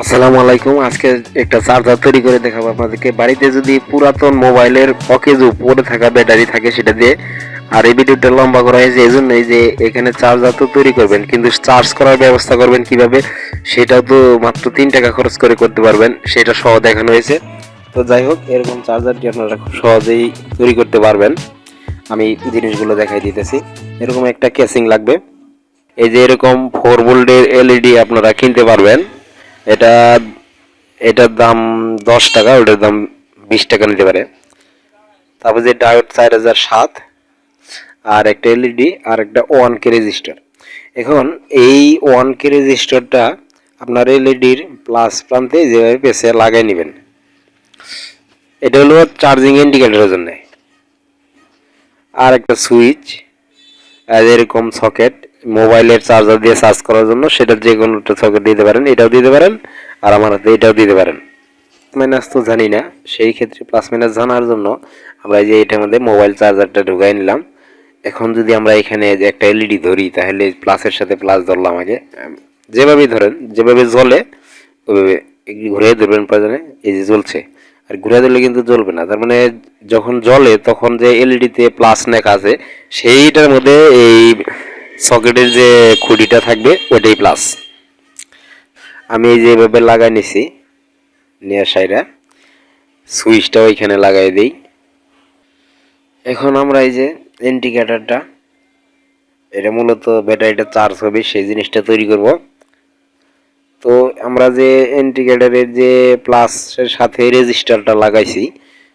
আসসালামু আলাইকুম। আজকে একটা চার্জার তৈরি করে দেখাবো আপনাদেরকে। বাড়িতে যদি পুরাতন মোবাইলের অকেজো পড়ে থাকা ব্যাটারি থাকে সেটা দিয়ে, আর এই ভিডিওটা লম্বা করা হয়েছে এই জন্যই যে এখানে চার্জার তো তৈরি করবেন, কিন্তু চার্জ করার ব্যবস্থা করবেন কিভাবে সেটাও তো মাত্র 3 টাকা খরচ করে করতে পারবেন, সেটা সহ দেখানো হয়েছে। তো যাই হোক, এরকম চার্জারটি আপনারা খুব সহজেই তৈরি করতে পারবেন। আমি জিনিসগুলো দেখাই দিতেছি। এরকম একটা কেসিং লাগবে। এই যে এরকম 4 ভোল্টের এলইডি আপনারা কিনতে পারবেন। এটা এটার দাম 10 টাকা, ওটার দাম 20 টাকা নিতে পারে। তারপর যে ডায়োড 4007, আর একটা এলইডি, আর একটা 1K রেজিস্টার। এখন এই 1K রেজিস্টারটা আপনার এলইডির প্লাস প্রান্তে যেভাবে পেছে লাগাই নেবেন। এটা হলো চার্জিং ইন্ডিকেটরের জন্য। আর একটা সুইচ, আর এরকম সকেট মোবাইলের চার্জার দিয়ে চার্জ করার জন্য, সেটার যে কোনো একটা সকেট দিতে পারেন, এটাও দিতে পারেন, আর আমার হাতে এটাও দিতে পারেন। মাইনাস তো জানি না, সেই ক্ষেত্রে প্লাস মাইনাস জানার জন্য আমরা যে এটার মধ্যে মোবাইল চার্জারটা ঢুকাই নিলাম। এখন যদি আমরা এখানে একটা এলইডি ধরি, তাহলে প্লাসের সাথে প্লাস ধরলাম আগে, যেভাবেই ধরেন, যেভাবে জ্বলে ওইভাবে ঘুরে ধরবেন প্রয়োজনে। এই যে জ্বলছে, আর ঘুরে দিলে কিন্তু জ্বলবে না, তার মানে যখন জ্বলে তখন যে এলইডিতে প্লাস লেখা আছে সেইটার মধ্যে এই সকেটের যে খুঁটিটা থাকবে ওইটাই প্লাস। আমি এই যে এভাবে লাগাই নিছি, নেয়ার সাইডে সুইচটা ওইখানে লাগাই দিই। এখন আমরা এই যে ইন্ডিকেটরটা, এটা মূলত ব্যাটারিটা চার্জ হবে সেই জিনিসটা তৈরি করব। তো আমরা যে ইন্ডিকেটরের যে প্লাসের সাথে রেজিস্টারটা লাগাইছি,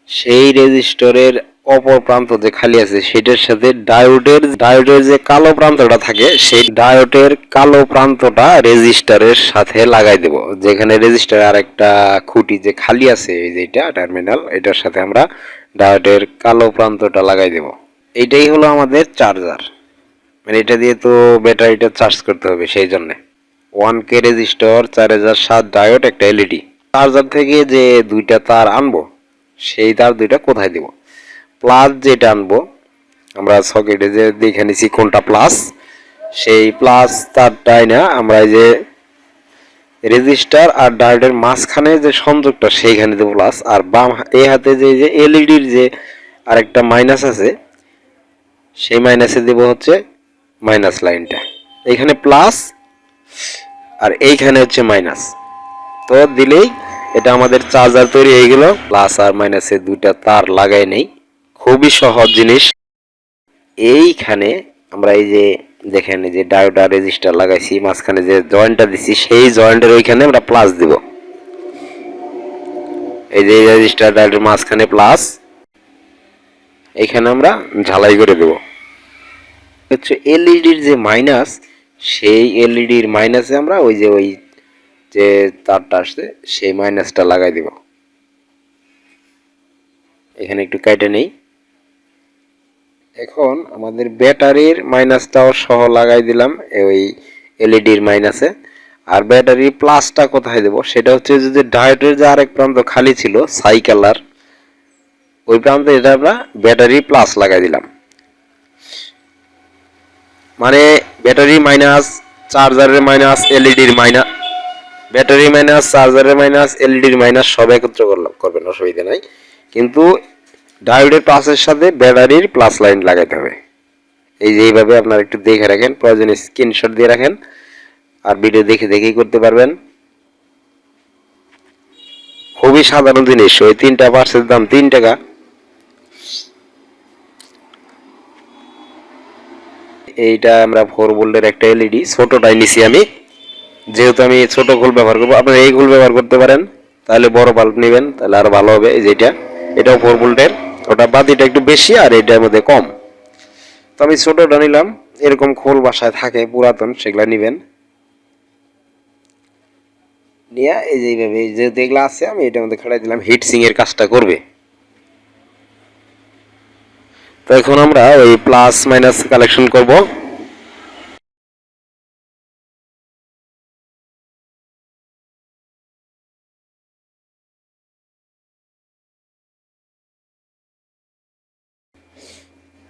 সেই রেজিস্টারের অপর প্রান্ত যে খালি আছে সেটার সাথে ডায়োডের যে কালো প্রান্তটা থাকে, সেই ডায়োডের কালো প্রান্তটা রেজিস্টারের সাথে লাগাই দেব। যেখানে রেজিস্টারের আরেকটা খুঁটি যে খালি আছে, এই যেটা টার্মিনাল, এটার সাথে আমরা ডায়োডের কালো প্রান্তটা লাগাই দেব। এইটাই হলো আমাদের চার্জার। মানে এটা দিয়ে তো ব্যাটারিটা চার্জ করতে হবে, সেই জন্যে 1K রেজিস্টার, 4007 ডায়োড, একটা এলইডি। চার্জার থেকে যে দুইটা তার আনবো, সেই তার দুইটা কোথায় দেব? প্লাস যেটা আনবো আমরা সকেটে যে দেখে নিছি কোনটা প্লাস, সেই প্লাস তারটাই না আমরা এই যে রেজিস্টার আর ডায়োডের মাঝখানে যে সংযোগটা সেইখানে দেবো প্লাস। আর বাম এই হাতে যে এলইডির যে আরেকটা মাইনাস আছে, সেই মাইনাসে দেব হচ্ছে মাইনাস লাইনটা। এইখানে প্লাস আর এইখানে হচ্ছে মাইনাস। তো দিলেই এটা আমাদের চার্জার তৈরি হয়ে গেল। প্লাস আর মাইনাসে দুইটা তার লাগাই নেই, খুবই সহজ জিনিস। এইখানে আমরা এই যে দেখেন, এই যে ডায়োড আর রেজিস্টার লাগাইছি, মাঝখানে যে জয়েন্টটা দিছি সেই জয়েন্টের ওইখানে আমরা প্লাস দিব। এই যে রেজিস্টার ডায়োডের মাঝখানে প্লাস, এইখানে আমরা ঝালাই করে দেব। হচ্ছে এলইডির যে মাইনাস, সেই এলইডির মাইনাসে আমরা ওই যে তারটা আসছে সেই মাইনাসটা লাগাই দিব। এখানে একটু কেটে নেই। এখন আমাদের ব্যাটারির মাইনাসটাও সহ লাগাই দিলাম ওই এলইডির মাইনাসে। আর ব্যাটারি প্লাসটা কোথায় দেব, সেটা হচ্ছে যে ডায়োডের যে আরেক প্রান্ত খালি ছিল ছাই কালার, ওই প্রান্তে এটা আমরা ব্যাটারি প্লাস লাগাই দিলাম। মানে ব্যাটারি মাইনাস, চার্জারের মাইনাস, এলইডির মাইনাস, ব্যাটারি মাইনাস, চার্জারের মাইনাস, এলইডির মাইনাস সব একত্র করবেন, অসুবিধা নাই। কিন্তু ডায়োডের প্লাসের সাথে ব্যাটারির প্লাস লাইন লাগাইতে হবে। এই যে এইভাবে আপনারা একটু দেখে রাখেন, প্রয়োজনে স্ক্রিনশট দিয়ে রাখেন, আর ভিডিও দেখে দেখেই করতে পারবেন। খুবই সাধারণ জিনিস। ওই 3টা পার্টসের দাম 3 টাকা। এইটা আমরা 4 ভোল্টের একটা এলইডি, ছোটটাই নিছি আমি, যেহেতু আমি ছোট গোল ব্যবহার করবো। আপনারা এই গোল ব্যবহার করতে পারেন, তাহলে বড় বাল্ব নেবেন, তাহলে আরো ভালো হবে। এই যেটা, এটাও 4 ভোল্টের, ওটা বাতিটা একটু বেশি আর এটার মধ্যে কম। তো আমি ছোটটা নিলাম। এরকম খোল বাসায় থাকে পুরাতন, সেগুলা নিবেন। নিয়ে এই যে এইভাবে যেহেতু এগুলো আছে, আমি এটার মধ্যে খাটাই দিলাম, হিট সিং এর কাজটা করবে। তো এখন আমরা ওই প্লাস মাইনাস কালেকশন করব।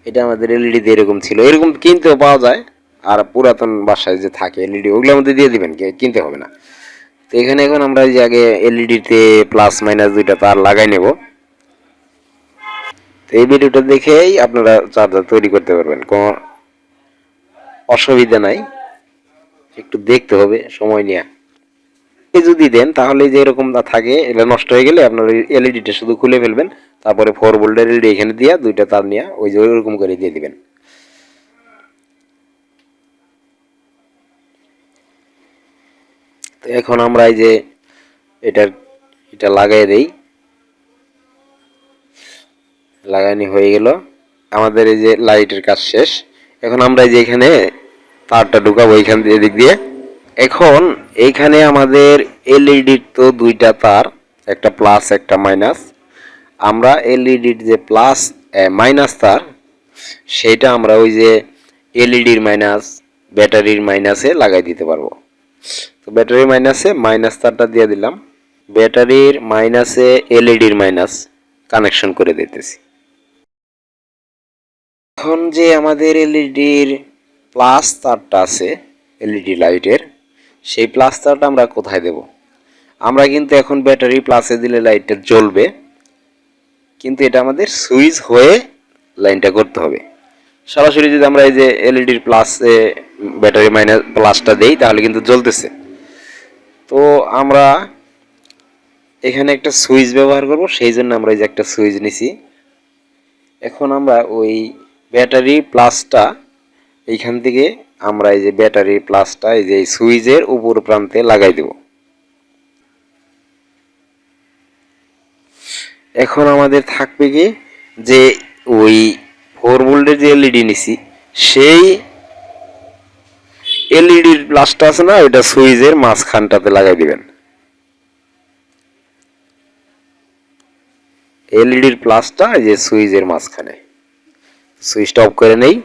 এটা আমাদের এলইডি দিয়ে এরকম ছিল, এরকম কিনতেও পাওয়া যায়। আর পুরাতন বাসায় যে থাকে এলইডি, ওগুলোর মধ্যে দিয়ে দিবেন, কিনতে হবে না। তো তো এখানে এখন আমরা যে আগে এলইডি তে প্লাস মাইনাস দুইটা তার লাগাই নেব। তো এই ভিডিওটা দেখেই আপনারা চার্জার তৈরি করতে পারবেন, কোনো অসুবিধা নাই। একটু দেখতে হবে সময় নিয়ে। যদি দেন তাহলে যে এরকম থাকে, এটা নষ্ট হয়ে গেলে আপনার এলইডিটা শুধু খুলে ফেলবেন, তারপরে 4 ভোল্টের এলইডি এখানে দিয়ে দুইটা তার নিয়ে ওই যে ওইরকম করে দিয়ে দিবেন। তো এখন আমরা এই যে এটা লাগাই দেই, লাগানি হয়ে গেল আমাদের। এই যে লাইটের কাজ শেষ। এখন আমরা এই যে এখানে তারটা ঢুকাবো এইখান দিয়ে, এদিক দিয়ে। এখন এইখানে আমাদের এলইডির তো দুইটা তার, একটা প্লাস একটা মাইনাস। আমরা এলইডির যে প্লাস মাইনাস তার, সেটা আমরা ওই যে এলইডির মাইনাস ব্যাটারির মাইনাসে লাগাই দিতে পারবো। তো ব্যাটারির মাইনাসে মাইনাস তারটা দিয়ে দিলাম, ব্যাটারির মাইনাসে এলইডির মাইনাস কানেকশন করে দিতেছি। এখন যে আমাদের এলইডির প্লাস তারটা আছে এলইডি লাইটের, সেই প্লাস তারটা আমরা কোথায় দেব? আমরা কিন্তু এখন ব্যাটারি প্লাসে দিলে লাইটটা জ্বলবে, কিন্তু এটা আমাদের সুইচ হয়ে লাইনটা করতে হবে। সরাসরি যদি আমরা এই যে এলইডির প্লাসে ব্যাটারি মাইনাস প্লাসটা দেই তাহলে কিন্তু জ্বলতেছে। তো আমরা এখানে একটা সুইচ ব্যবহার করব, সেই জন্য আমরা এই যে একটা সুইচ নিছি। এখন আমরা ওই ব্যাটারি প্লাসটা এইখান থেকে আমরা এই যে ব্যাটারি প্লাসটা এই যে সুইচের উপর প্রান্তে লাগাই দেব। এখন আমাদের থাকবে কি, যে ওই 4 ভোল্টের যে এলইডি নিছি, সেই এলইডির প্লাসটা আছে না, ওইটা সুইচের মাঝখানটাতে লাগাই দিবেন। এলইডির প্লাসটা এই যে সুইচের মাঝখানে। সুইচটা অফ করে নেই।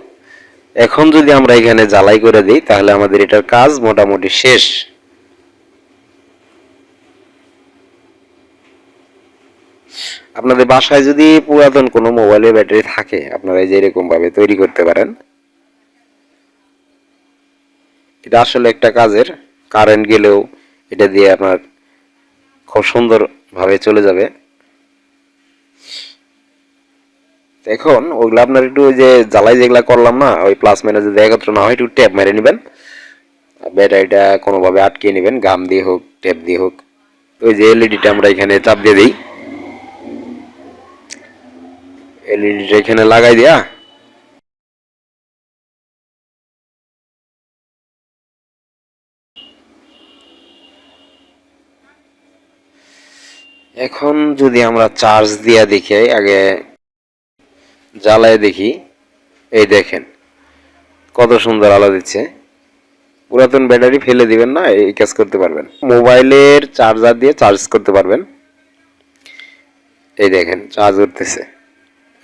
এখন যদি আমরা এখানে জ্বালাই করে দিই তাহলে আমাদের এটার কাজ মোটামুটি শেষ। আপনাদের বাসায় যদি পুরাতন কোনো মোবাইলের ব্যাটারি থাকে, আপনারা এই যে এরকম ভাবে তৈরি করতে পারেন। এটা আসলে একটা কাজের, কারেন্ট গেলেও এটা দিয়ে আপনার খুব সুন্দর ভাবে চলে যাবে। এখন ওগুলো আপনার একটু ওই যে জ্বালাই যেগুলা করলাম না, ওই প্লাস মাইনাস যদি একত্র না হয় একটু ট্যাপ মেরে নেবেন, ব্যাটারিটা কোনোভাবে আটকে নেবেন, গাম দিয়ে হোক ট্যাপ দিয়ে হোক। ওই যে এলইডিটা আমরা এখানে চাপ দিয়ে দিই, এলইডিটা এখানে লাগাই দিয়া এখন যদি আমরা চার্জ দিয়া দেখি, আগে জ্বালায় দেখি, এই দেখেন কত সুন্দর আলো দিচ্ছে। পুরাতন ব্যাটারি ফেলে দিবেন না, এই কাজ করতে পারবেন। মোবাইলের চার্জার দিয়ে চার্জ করতে পারবেন। এই দেখেন চার্জ উঠতেছে,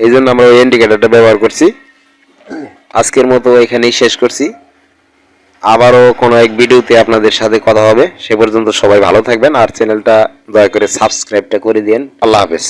এই জন্য আমরা ওই ইন্ডিকেটরটা ব্যবহার করছি। আজকের মতো এখানেই শেষ করছি। আবারও কোনো এক ভিডিওতে আপনাদের সাথে কথা হবে। সে পর্যন্ত সবাই ভালো থাকবেন, আর চ্যানেলটা দয়া করে সাবস্ক্রাইবটা করে দিন। আল্লাহ হাফেজ।